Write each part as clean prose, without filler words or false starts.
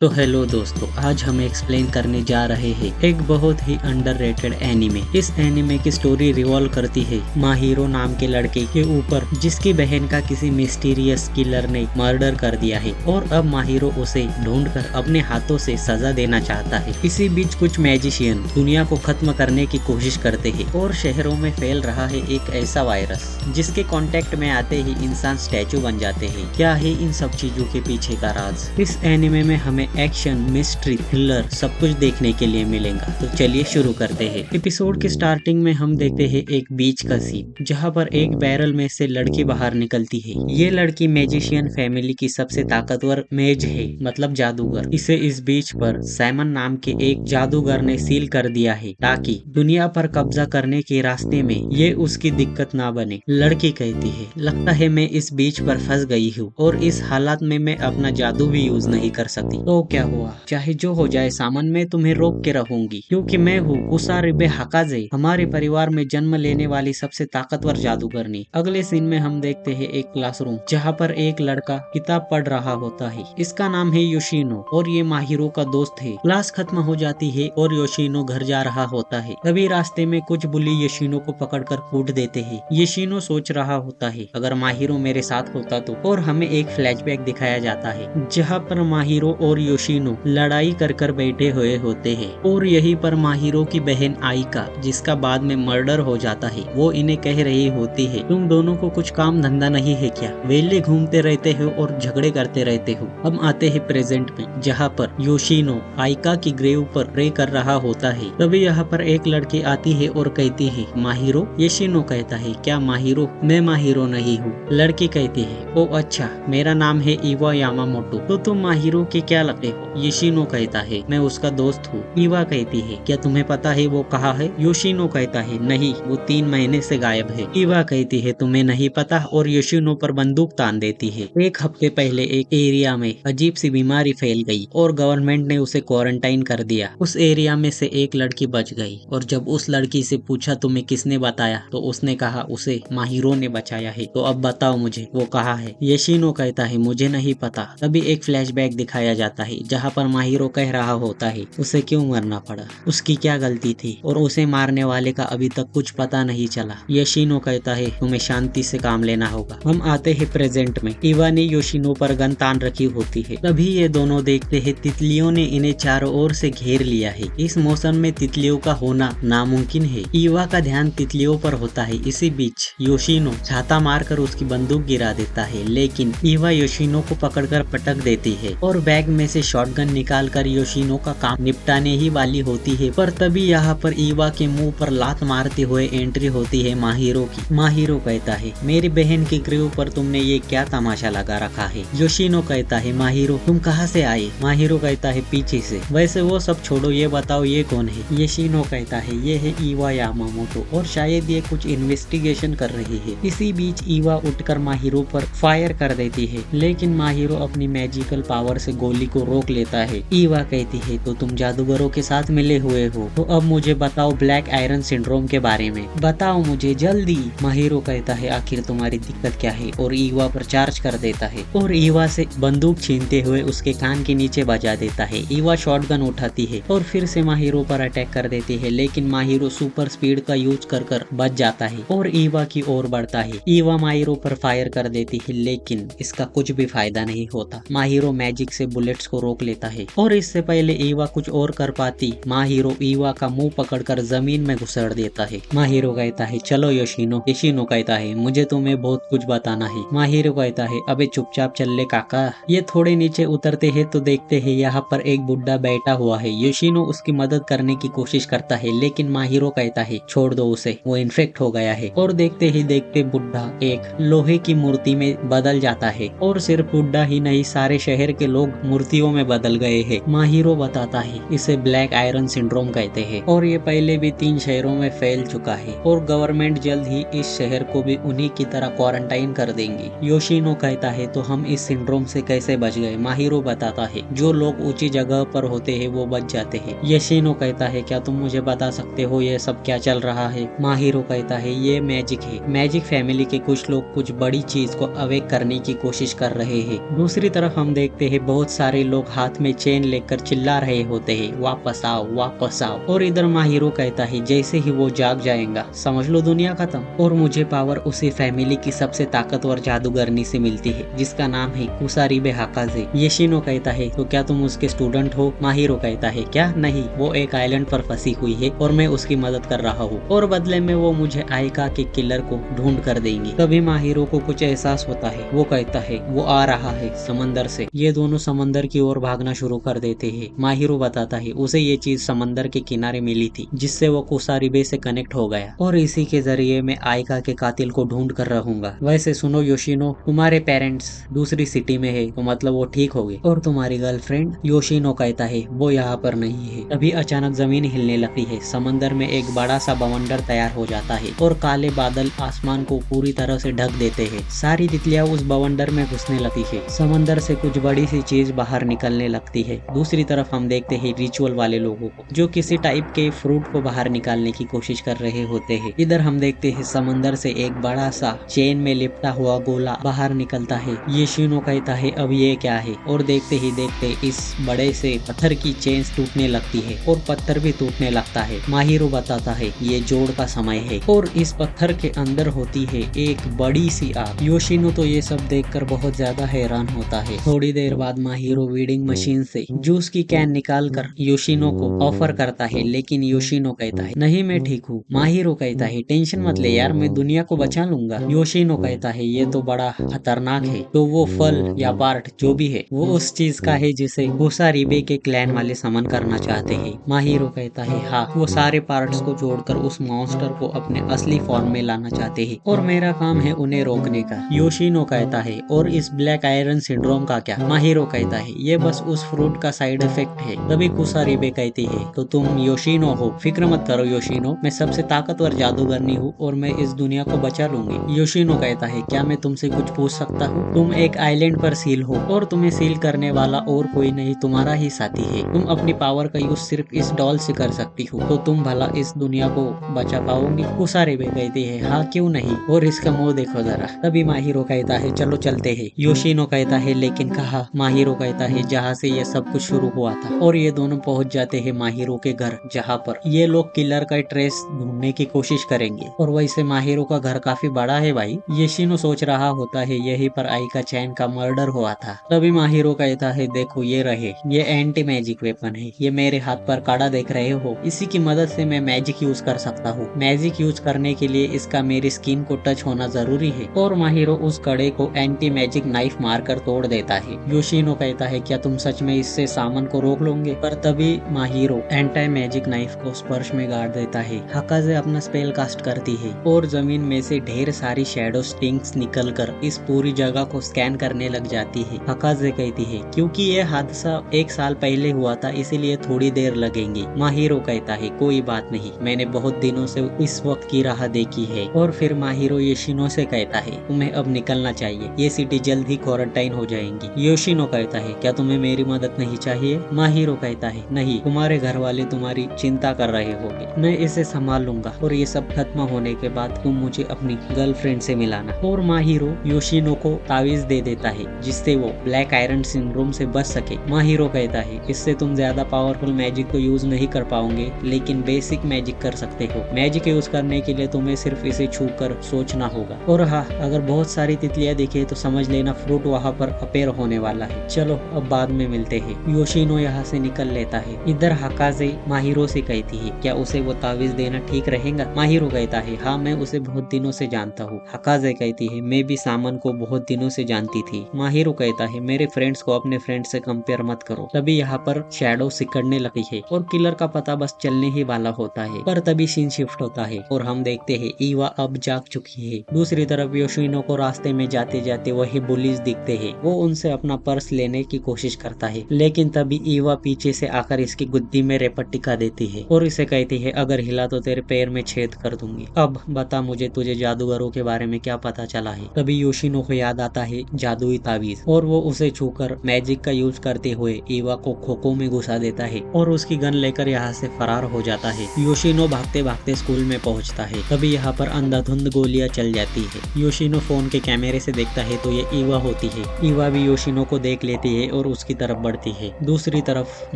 तो हेलो दोस्तों, आज हम एक्सप्लेन करने जा रहे हैं एक बहुत ही अंडररेटेड एनिमे। इस एनिमे की स्टोरी रिवॉल्व करती है माहिरो नाम के लड़के के ऊपर, जिसकी बहन का किसी मिस्टीरियस किलर ने मर्डर कर दिया है और अब माहिरो उसे ढूंढकर अपने हाथों से सजा देना चाहता है। इसी बीच कुछ मैजिशियन दुनिया को खत्म करने की कोशिश करते हैं और शहरों में फैल रहा है एक ऐसा वायरस जिसके कांटेक्ट में आते ही इंसान स्टैचू बन जाते हैं। क्या है इन सब चीजों के पीछे का राज? इस एनिमे में हमें एक्शन, मिस्ट्री, थ्रिलर सब कुछ देखने के लिए मिलेगा। तो चलिए शुरू करते हैं। एपिसोड के स्टार्टिंग में हम देखते हैं एक बीच का सीन, जहाँ पर एक बैरल में से लड़की बाहर निकलती है। ये लड़की मैजिशियन फैमिली की सबसे ताकतवर मेज है, मतलब जादूगर। इसे इस बीच पर सैमन नाम के एक जादूगर ने सील कर दिया है ताकि दुनिया पर कब्जा करने के रास्ते में ये उसकी दिक्कत ना बने। लड़की कहती है, लगता है मैं इस बीच पर फंस गई हूँ और इस हालात में मैं अपना जादू भी यूज नहीं कर सकती। तो क्या हुआ, चाहे जो हो जाए सामन, मैं तुम्हें रोक के रहूंगी क्योंकि मैं हूँ कुसारिबे हाकाजे, हमारे परिवार में जन्म लेने वाली सबसे ताकतवर जादूगरनी। अगले सीन में हम देखते हैं एक क्लासरूम, जहाँ पर एक लड़का किताब पढ़ रहा होता है। इसका नाम है योशिनो और ये माहिरो का दोस्त है। क्लास खत्म हो जाती है और योशिनो घर जा रहा होता है। तभी रास्ते में कुछ बुली योशिनो को पकड़कर कूट देते हैं। योशिनो सोच रहा होता है, अगर माहिरो मेरे साथ होता तो। और हमें एक फ्लैशबैक दिखाया जाता है जहाँ पर माहिरो और योशिनो लड़ाई कर बैठे हुए होते हैं और यहीं पर माहिरो की बहन आइका, जिसका बाद में मर्डर हो जाता है, वो इन्हें कह रही होती है, तुम दोनों को कुछ काम धंधा नहीं है क्या? वेले घूमते रहते हो और झगड़े करते रहते हो। हम आते हैं प्रेजेंट में, जहाँ पर योशिनो आइका की ग्रेव पर प्रे कर रहा होता है। तभी यहाँ पर एक लड़की आती है और कहती है, माहिरो? योशिनो कहता है, क्या माहिरो? मैं माहिरो नहीं हूँ। लड़की कहती है, ओ अच्छा, मेरा नाम है इवा यामामोटो। तो तुम माहिरो के क्या लगते हो? योशिनो कहता है, मैं उसका दोस्त हूँ। इवा कहती है, क्या तुम्हें पता है वो कहाँ है? योशिनो कहता है, नहीं, वो 3 महीने से गायब है। इवा कहती है, तुम्हें नहीं पता, और योशिनो पर बंदूक तान देती है। एक हफ्ते पहले एक एरिया में अजीब सी बीमारी फैल गई और गवर्नमेंट ने उसे क्वारंटाइन कर दिया। उस एरिया में से एक लड़की बच गई और जब उस लड़की से पूछा तुम्हें किसने बताया, तो उसने कहा उसे माहिरो ने बचाया है। तो अब बताओ मुझे, वो कहाँ है? योशिनो कहता है, मुझे नहीं पता। तभी एक फ्लैशबैक दिखाया जाता है जहाँ पर माहिरो कह रहा होता है, उसे क्यों मरना पड़ा, उसकी क्या गलती थी, और उसे मारने वाले का अभी तक कुछ पता नहीं चला। योशिनो कहता है, तुम्हें शांति से काम लेना होगा। हम आते हैं प्रेजेंट में। इवा ने योशिनो पर गन तान रखी होती है। तभी ये दोनों देखते हैं तितलियों ने इन्हें चारों ओर से घेर लिया है। इस मौसम में तितलियों का होना नामुमकिन है। इवा का ध्यान तितलियों पर होता है। इसी बीच योशिनो छाता मारकर उसकी बंदूक गिरा देता है, लेकिन इवा योशिनो को पकड़कर पटक देती है और बैग में से शॉटगन निकालकर योशिनो का काम निपटाने ही वाली होती है। पर तभी यहाँ पर इवा के मुंह पर लात मारते हुए एंट्री होती है माहिरो की। माहिरो कहता है, मेरी बहन की ग्रेव पर तुमने ये क्या तमाशा लगा रखा है? योशिनो कहता है, माहिरो तुम कहाँ से आए? माहिरो कहता है, पीछे से। वैसे वो सब छोड़ो, ये बताओ ये कौन है? योशिनो कहता है, ये है इवा यामामोटो और शायद ये कुछ इन्वेस्टिगेशन कर रही है। इसी बीच इवा उठकर माहिरो पर फायर कर देती है, लेकिन माहिरो अपनी मैजिकल पावर से गोली को रोक लेता है। इवा कहती है, तो तुम जादूगरों के साथ मिले हुए हो, तो अब मुझे बताओ ब्लैक आयरन सिंड्रोम के बारे में, बताओ मुझे जल्दी। माहिरो कहता है, आखिर तुम्हारी दिक्कत क्या है, और इवा पर चार्ज कर देता है और इवा से बंदूक छीनते हुए उसके कान के नीचे बजा देता है। इवा शॉटगन उठाती है और फिर से माहिरो पर अटैक कर देती है, लेकिन माहिरो सुपर स्पीड का यूज कर बच जाता है और इवा की ओर बढ़ता है। इवा माहिरो पर फायर कर देती है, लेकिन इसका कुछ भी फायदा नहीं होता। माहिरो मैजिक से बुलेट्स को रोक लेता है और इससे पहले इवा कुछ और कर पाती, माहिरो इवा का मुंह पकड़कर जमीन में घुसेड़ देता है। माहिरो कहता है, चलो योशिनो। योशिनो कहता है, मुझे तुम्हें बहुत कुछ बताना है। माहिरो कहता है, अबे चुपचाप चल ले काका। ये थोड़े नीचे उतरते हैं तो देखते हैं यहाँ पर एक बुड्ढा बैठा हुआ है। योशिनो उसकी मदद करने की कोशिश करता है, लेकिन माहिरो कहता है, छोड़ दो उसे, वो इन्फेक्ट हो गया है। और देखते ही देखते बुड्ढा एक लोहे की मूर्ति में बदल जाता है और सिर्फ बुड्ढा ही नहीं, सारे शहर के लोग मूर्तियों में बदल गए हैं। माहिरो बताता है, इसे ब्लैक आयरन सिंड्रोम कहते हैं और ये पहले भी 3 शहरों में फैल चुका है और गवर्नमेंट जल्द ही इस शहर को भी उन्हीं की तरह क्वारंटाइन कर देंगी। योशिनो कहता है, तो हम इस सिंड्रोम से कैसे बच गए? माहिरो बताता है, जो लोग ऊंची जगह पर होते हैं वो बच जाते हैं। योशिनो कहता है, क्या तुम मुझे बता सकते हो ये सब क्या चल रहा है? माहिरो कहता है, ये मैजिक है। मैजिक फैमिली के कुछ लोग कुछ बड़ी चीज को अवेक करने की कोशिश कर रहे हैं। दूसरी तरफ हम देखते हैं बहुत सारे लोग हाथ में चेन लेकर चिल्ला रहे होते हैं, वापस आओ वापस आओ। और इधर माहिरो कहता है जैसे ही वो जाग जाएगा समझ लो दुनिया खत्म। और मुझे पावर उसी फैमिली की सबसे ताकतवर जादूगरनी से मिलती है जिसका नाम है कुसारीबे हाकाजे। योशिनो कहता है तो क्या तुम उसके स्टूडेंट हो? माहिरो कहता है क्या नहीं, वो एक आइलैंड पर फंसी हुई है और मैं उसकी मदद कर रहा हूँ और बदले में वो मुझे आइका के किलर को ढूंढ कर देंगी। तभी माहिरो को कुछ एहसास होता है, वो कहता है वो आ रहा है समंदर से। ये दोनों समंदर की ओर भागना शुरू कर देते हैं। माहिरो बताता है उसे ये चीज समंदर के किनारे मिली थी जिससे वो कुसारीबे से कनेक्ट हो गया और इसी के जरिए मैं आइका के कातिल को ढूंढ कर रहूंगा। वैसे सुनो योशिनो, तुम्हारे पेरेंट्स दूसरी सिटी में है तो मतलब वो ठीक हो गए, और तुम्हारी गर्लफ्रेंड? योशिनो कहता है वो यहाँ पर नहीं है। तभी अचानक जमीन हिलने लगती है, समंदर में एक बड़ा सा बवंडर तैयार हो जाता है और काले बादल आसमान को पूरी तरह से ढक देते हैं। सारी तितलियां उस बवंडर में घुसने लगती है। समंदर से कुछ बड़ी सी चीज बाहर निकलने लगती है। दूसरी तरफ हम देखते हैं रिचुअल वाले लोगों को जो किसी टाइप के फ्रूट को बाहर निकालने की कोशिश कर रहे होते हैं। इधर हम देखते हैं समंदर से एक बड़ा सा चेन में लिपटा हुआ गोला बाहर निकलता है। योशिनो कहता है अब ये क्या है, और देखते ही देखते इस बड़े से पत्थर की चेन टूटने लगती है और पत्थर भी टूटने लगता है। माहिरो बताता है ये जोड़ का समय है और इस पत्थर के अंदर होती है एक बड़ी सी आग। योशिनो तो ये सब देखकर बहुत ज्यादा हैरान होता है। थोड़ी देर बाद माहिरो वीडिंग मशीन से जूस की कैन निकाल कर योशिनो को ऑफर करता है, लेकिन योशिनो कहता है नहीं मैं ठीक हूँ। माहिरो कहता है टेंशन मत ले यार, मैं दुनिया को बचा लूंगा। योशिनो कहता है ये तो बड़ा खतरनाक है, तो वो फल या पार्ट जो भी है वो उस चीज का है जिसे कुसारीबे के क्लैन वाले समन करना चाहते हैं। माहिरो कहता है हाँ, वो सारे पार्ट्स को जोड़कर उस मॉन्स्टर को अपने असली फॉर्म में लाना चाहते हैं और मेरा काम है उन्हें रोकने का। योशिनो कहता है और इस ब्लैक आयरन सिंड्रोम का क्या? माहिरो कहता है ये बस उस फ्रूट का साइड इफेक्ट है। तभी कुसारीबे कहती है तो तुम योशिनो हो, फिक्र मत करो योशिनो, मैं सबसे ताकतवर जादूगरनी हूँ और मैं इस दुनिया को बचा लूंगी। योशिनो कहता है क्या मैं तुमसे कुछ पूछ सकता हूँ? तुम एक आइलैंड पर सील हो और तुम्हें सील करने वाला और कोई नहीं तुम्हारा ही साथी है। तुम अपनी पावर का यूज सिर्फ इस डॉल से कर सकती हो, तो तुम भला इस दुनिया को बचा पाओगी? कुसारीबे कहती है हाँ क्यों नहीं, और इसका मुंह देखो जरा। तभी माहिरो कहता है चलो चलते हैं। योशिनो कहता है लेकिन कहाँ? माहिरो कहता है जहाँ से ये सब कुछ शुरू हुआ था, और ये दोनों पहुंच जाते हैं माहिरो के घर जहाँ पर ये लोग किलर का ट्रेस ढूंढने की कोशिश करेंगे। और वैसे माहिरो का घर काफी बड़ा है भाई। योशिनो सोच रहा होता है यहीं पर आइका चैन का मर्डर हुआ था। तभी माहिरो कहता है देखो ये रहे, ये एंटी मैजिक वेपन है, ये मेरे हाथ पर काड़ा देख रहे हो, इसी की मदद से मैं मैजिक यूज कर सकता हूँ। मैजिक यूज करने के लिए इसका मेरी स्किन को टच होना जरूरी है। और माहिरो उस कड़े को एंटी मैजिक नाइफ मारकर तोड़ देता है। योशिनो कहता है क्या तुम सच में इससे सामान को रोक लोगे? पर तभी माहिरो एंटी मैजिक नाइफ को स्पर्श में गाड़ देता है। हाकाजे अपना स्पेल कास्ट करती है और जमीन में से ढेर सारी शैडो स्टिंग्स निकलकर इस पूरी जगह को स्कैन करने लग जाती है। हाकाजे कहती है क्योंकि ये हादसा 1 साल पहले हुआ था इसीलिए थोड़ी देर लगेंगी। माहिरो कहता है कोई बात नहीं, मैंने बहुत दिनों से इस वक्त की राह देखी है। और फिर माहिरो योशिनो से कहता है तुम्हें अब निकलना चाहिए, ये सिटी जल्द ही क्वारंटाइन हो जाएंगी। योशिनो कहता है क्या तुम्हें मेरी मदद नहीं चाहिए? माहिरो कहता है नहीं, तुम्हारे घर वाले तुम्हारी चिंता कर रहे होंगे, मैं इसे संभाल लूंगा और ये सब खत्म होने के बाद तुम मुझे अपनी गर्लफ्रेंड से मिलाना। और माहिरो योशिनो को तावीज दे देता है जिससे वो ब्लैक आयरन सिंड्रोम से बच सके। माहिरो कहता है इससे तुम ज्यादा पावरफुल मैजिक को यूज नहीं कर पाओगे, लेकिन बेसिक मैजिक कर सकते हो। मैजिक यूज करने के लिए तुम्हें सिर्फ इसे छू कर सोचना होगा। और हाँ, अगर बहुत सारी तितलियां दिखे तो समझ लेना फ्रूट वहाँ पर अपेयर होने वाला है। चलो अब बाद में मिलते हैं। योशिनो यहाँ से निकल लेता है। इधर हाकाजे माहिरो से कहती है क्या उसे वो तावीज देना ठीक रहेगा? माहिरो कहता है हाँ, मैं उसे बहुत दिनों से जानता हूँ। हाकाजे कहती है मैं भी सामन को बहुत दिनों से जानती थी। माहिरो कहता है मेरे फ्रेंड्स को अपने फ्रेंड से कंपेयर मत करो। तभी यहाँ पर शैडो सिकड़ने लगी है और किलर का पता बस चलने ही वाला होता है। पर तभी सीन शिफ्ट होता है और हम देखते हैं ईवा अब जाग चुकी है। दूसरी तरफ योशिनो को रास्ते में जाते जाते वही बुलीज दिखते हैं। वो उनसे अपना पर्स लेने की कोशिश करता है, लेकिन तभी ईवा पीछे से आकर इसकी गुद्दी में रेपट टिका देती है और इसे कहती है अगर हिला तो तेरे पैर में छेद कर दूंगी। अब बता मुझे तुझे जादूगरों के बारे में क्या पता चला है? तभी योशिनो को याद आता है जादुई तावीज और वो उसे छूकर मैजिक का यूज करते हुए ईवा को खोखो में घुसा देता है और उसकी गन लेकर यहाँ से फरार हो जाता है। योशिनो भागते भागते स्कूल में पहुँचता है। तभी यहाँ पर अंधाधुंध गोलियां चल जाती है। योशिनो फोन के कैमरे से देखता है तो ये ईवा होती है। ईवा भी योशिनो को देख लेती है और उसकी तरफ बढ़ती है। दूसरी तरफ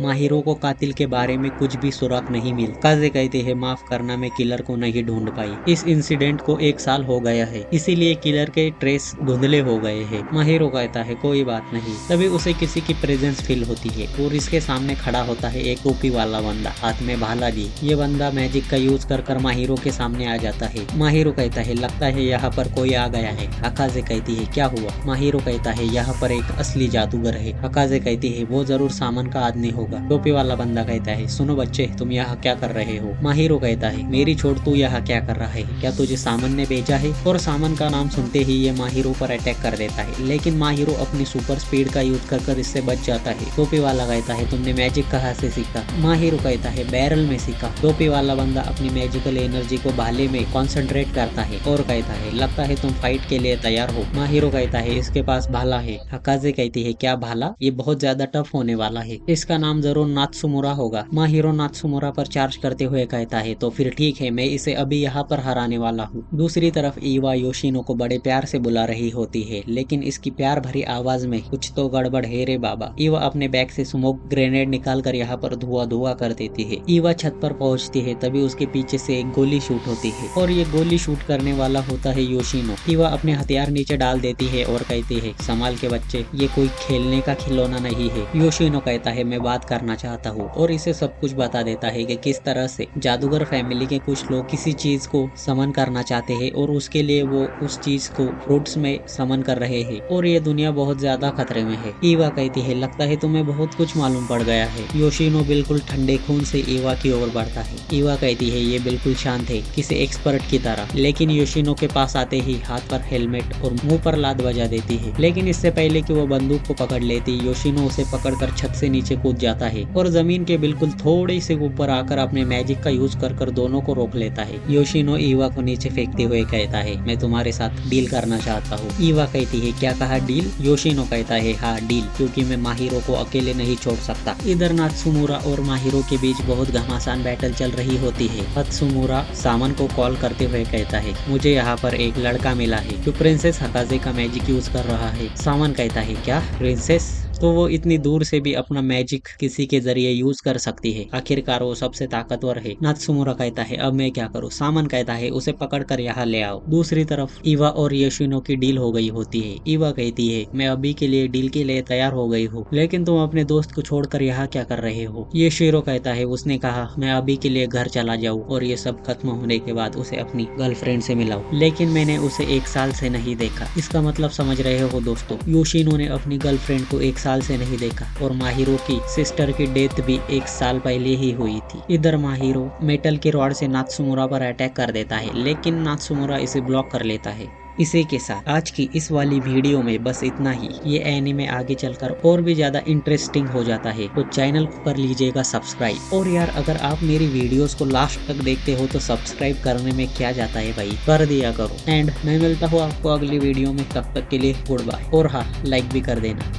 माहिरो को कातिल के बारे में कुछ भी सुराग नहीं मिला। काजे कहते हैं माफ करना, मैं किलर को नहीं ढूंढ पाई। इस इंसिडेंट को 1 साल हो गया है, इसीलिए किलर के ट्रेस धुंधले हो गए हैं। माहिरो कहता है कोई बात नहीं। तभी उसे किसी की प्रेजेंस फील होती है और इसके सामने खड़ा होता है एक टोपी वाला बंदा, हाथ में भाला लिए। ये बंदा मैजिक का यूज कर माहिरो के सामने आ जाता है। माहिरो कहता है लगता है यहाँ पर कोई आ गया है। अकाजे कहती है क्या हुआ? माहिरो कहता है यहाँ पर एक असली जादूगर है। अकाजे कहती है वो जरूर सामान का आदमी होगा। टोपी वाला बंदा कहता है सुनो बच्चे, तुम यहाँ क्या कर रहे हो? माहिरो कहता है मेरी छोड़, तू यहाँ क्या कर रहा है? क्या तुझे सामान ने भेजा है? और सामान का नाम सुनते ही ये माहिरो पर अटैक कर देता है, लेकिन माहिरो अपनी सुपर स्पीड का यूज कर इससे बच जाता है। टोपी वाला कहता है तुमने मैजिक कहाँ से सीखा? माहिरो कहता है बैरल में सीखा। टोपी वाला बंदा अपनी मैजिकल एनर्जी को भाले में कॉन्सेंट्रेट करता है और कहता है लगता है तुम फाइट के लिए तैयार हो। माहिरो कहता है इसके पास भाला है। अकाजे कहती है क्या भाला? ये बहुत ज्यादा टफ होने वाला है, इसका नाम जरूर नात्सुमुरा होगा। माहिरो नात्सुमुरा पर चार्ज करते हुए कहता है तो फिर ठीक है, मैं इसे अभी यहाँ पर हराने वाला हूँ। दूसरी तरफ ईवा योशिनो को बड़े प्यार से बुला रही होती है, लेकिन इसकी प्यार भरी आवाज में कुछ तो गड़बड़ है रे बाबा। ईवा अपने बैग से स्मोक ग्रेनेड निकाल कर यहाँ पर धुआं धुआं कर देती है। ईवा छत पर पहुँचती है, तभी उसके पीछे से एक गोली शूट होती है और ये गोली शूट करने वाला होता है योशिनो। ईवा अपने हथियार नीचे डाल देती है और कहती है संभाल के बच्चे, ये कोई खेलने का खिलौना नहीं है। योशिनो कहता है मैं बात करना चाहता हूँ और इसे सब कुछ बता देता है कि किस तरह से जादूगर फैमिली के कुछ लोग किसी चीज को समन करना चाहते हैं और उसके लिए वो उस चीज को फ्रूट्स में समन कर रहे हैं और ये दुनिया बहुत ज्यादा खतरे में है। ईवा कहती है लगता है तुम्हें बहुत कुछ मालूम पड़ गया है। योशिनो बिल्कुल ठंडे खून से ईवा की ओर बढ़ता है। ईवा कहती है ये बिल्कुल शांत है, किसी एक्सपर्ट की तरह, लेकिन योशिनो के पास आते ही हाथ पर हेलमेट और मुंह पर लात बजा देती है। लेकिन इससे पहले कि वो बंदूक को पकड़ लेती, योशिनो उसे पकड़कर छत से नीचे कूद जाता है और जमीन के बिल्कुल थोड़ी से ऊपर आकर अपने मैजिक का यूज कर दोनों को रोक लेता है। योशिनो ईवा को नीचे फेंकते हुए कहता है मैं तुम्हारे साथ डील करना चाहता हूँ। ईवा कहती है क्या कहा डील? योशिनो कहता है हाँ डील, क्योंकि मैं माहिरो को अकेले नहीं छोड़ सकता। इधर नात्सुमुरा और माहिरो के बीच बहुत घमासान बैटल चल रही होती है। नात्सुमुरा सामान को कॉल करते हुए कहता है मुझे यहाँ पर एक लड़का मिला है जो प्रिंसेस हकाजे का मैजिक यूज कर रहा है। सामान कहता है क्या प्रिंसेस? तो वो इतनी दूर से भी अपना मैजिक किसी के जरिए यूज कर सकती है, आखिरकार वो सबसे ताकतवर है। नात्सुमुरा कहता है अब मैं क्या करूँ? सामान कहता है उसे पकड़ कर यहाँ ले आओ। दूसरी तरफ ईवा और योशिनो की डील हो गई होती है। ईवा कहती है मैं अभी के लिए डील के लिए तैयार हो गई हूँ, लेकिन तुम अपने दोस्त को छोड़कर यहाँ क्या कर रहे हो? योशिरो कहता है उसने कहा मैं अभी के लिए घर चला जाऊँ और ये सब खत्म होने के बाद उसे अपनी गर्लफ्रेंड से मिलाऊं, लेकिन मैंने उसे 1 साल से नहीं देखा। इसका मतलब समझ रहे हो दोस्तों, योशिनो ने अपनी गर्लफ्रेंड को 1 साल से नहीं देखा और माहिरो की सिस्टर की डेथ भी 1 साल पहले ही हुई थी। इधर माहिरो मेटल के रॉड से नात्सुमुरा पर अटैक कर देता है, लेकिन नात्सुमुरा इसे ब्लॉक कर लेता है। इसी के साथ आज की इस वाली वीडियो में बस इतना ही। ये एनीमे आगे चलकर और भी ज्यादा इंटरेस्टिंग हो जाता है, तो चैनल को कर लीजिएगा सब्सक्राइब। और यार अगर आप मेरी वीडियोस को लास्ट तक देखते हो तो सब्सक्राइब करने में क्या जाता है भाई, कर दिया करो। एंड मैं मिलता हूँ आपको अगली वीडियो में, तब तक के लिए गुड बाय। और हाँ, लाइक भी कर देना।